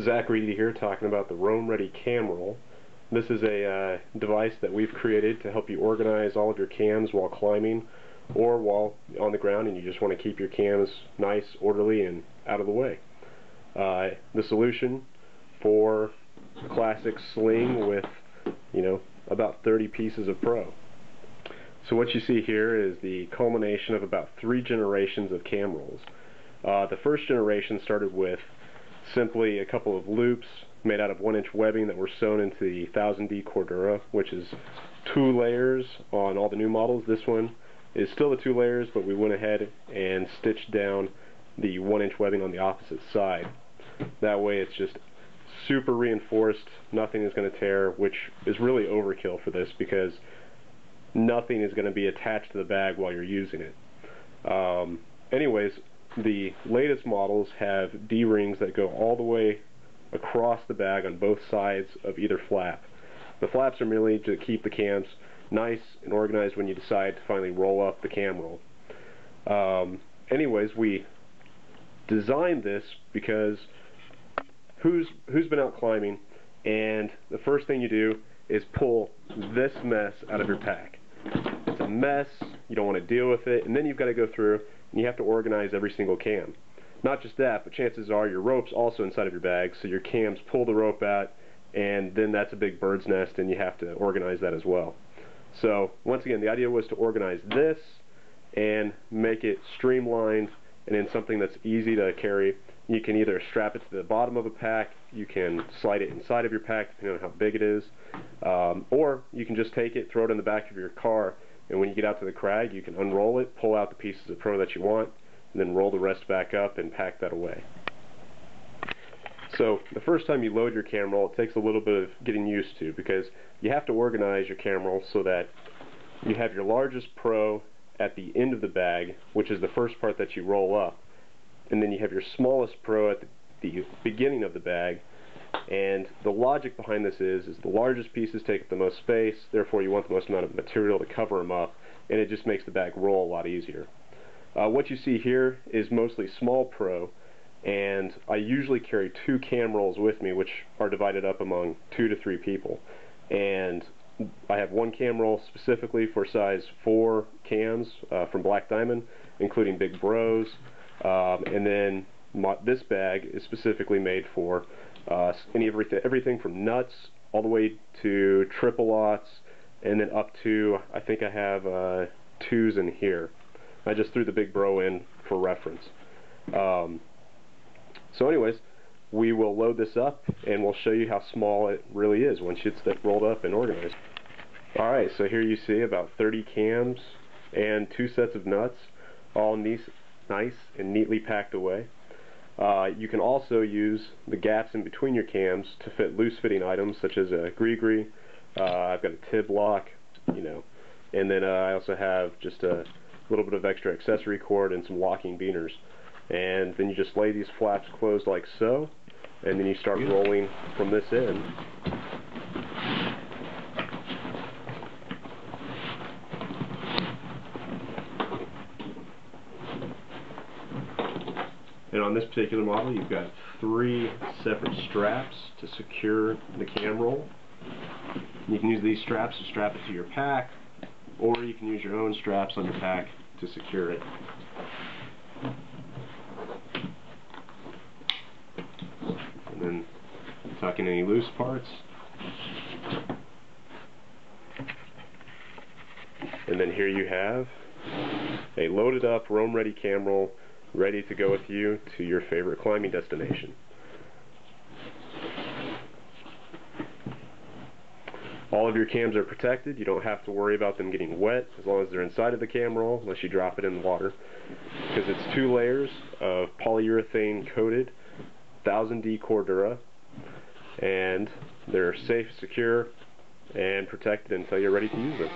Zach Reedy here, talking about the Roam Ready Camroll. This is a device that we've created to help you organize all of your cams while climbing or while on the ground and you just want to keep your cams nice, orderly, and out of the way. The solution for a classic sling with, about 30 pieces of pro. So what you see here is the culmination of about 3 generations of camrolls. The first generation started with simply a couple of loops made out of 1-inch webbing that were sewn into the 1000D Cordura, which is 2 layers on all the new models. This one is still the 2 layers, but we went ahead and stitched down the 1-inch webbing on the opposite side. That way it's just super reinforced, nothing is going to tear, which is really overkill for this because nothing is going to be attached to the bag while you're using it. Anyways, the latest models have D-rings that go all the way across the bag on both sides of either flap. The flaps are merely to keep the cams nice and organized when you decide to finally roll up the camroll. Anyways, we designed this because who's been out climbing, and the first thing you do is pull this mess out of your pack. It's a mess, you don't want to deal with it, and then you've got to go through and you have to organize every single cam. Not just that, but chances are your rope's also inside of your bag, so your cams pull the rope out, and then that's a big bird's nest, and you have to organize that as well. So, once again, the idea was to organize this and make it streamlined and in something that's easy to carry. You can either strap it to the bottom of a pack, you can slide it inside of your pack depending on how big it is, or you can just take it, throw it in the back of your car, and when you get out to the crag you can unroll it, pull out the pieces of pro that you want, and then roll the rest back up and pack that away. So the first time you load your camroll, it takes a little bit of getting used to because you have to organize your camroll so that you have your largest pro at the end of the bag, which is the first part that you roll up, and then you have your smallest pro at the beginning of the bag. And the logic behind this is the largest pieces take up the most space, therefore you want the most amount of material to cover them up, and it just makes the bag roll a lot easier. What you see here is mostly small pro, and I usually carry 2 camrolls with me, which are divided up among 2 to 3 people. And I have 1 camroll specifically for size 4 cams from Black Diamond, including big bros, and then this bag is specifically made for everything from nuts all the way to triple aughts, and then up to, I think I have 2s in here. I just threw the big bro in for reference. So anyways, we will load this up and we'll show you how small it really is once it's rolled up and organized. Alright, so here you see about 30 cams and 2 sets of nuts, all nice and neatly packed away. You can also use the gaps in between your cams to fit loose fitting items such as a gree-gree. I've got a tib lock, and then I also have just a little bit of extra accessory cord and some locking beaners. And then you just lay these flaps closed like so, and then you start rolling from this end. And on this particular model, you've got 3 separate straps to secure the camroll. You can use these straps to strap it to your pack, or you can use your own straps on your pack to secure it. And then tuck in any loose parts. And then here you have a loaded up Roam Ready Camroll, ready to go with you to your favorite climbing destination. All of your cams are protected. You don't have to worry about them getting wet as long as they're inside of the camroll, unless you drop it in the water, because it's 2 layers of polyurethane coated 1000D Cordura, and they're safe, secure, and protected until you're ready to use them.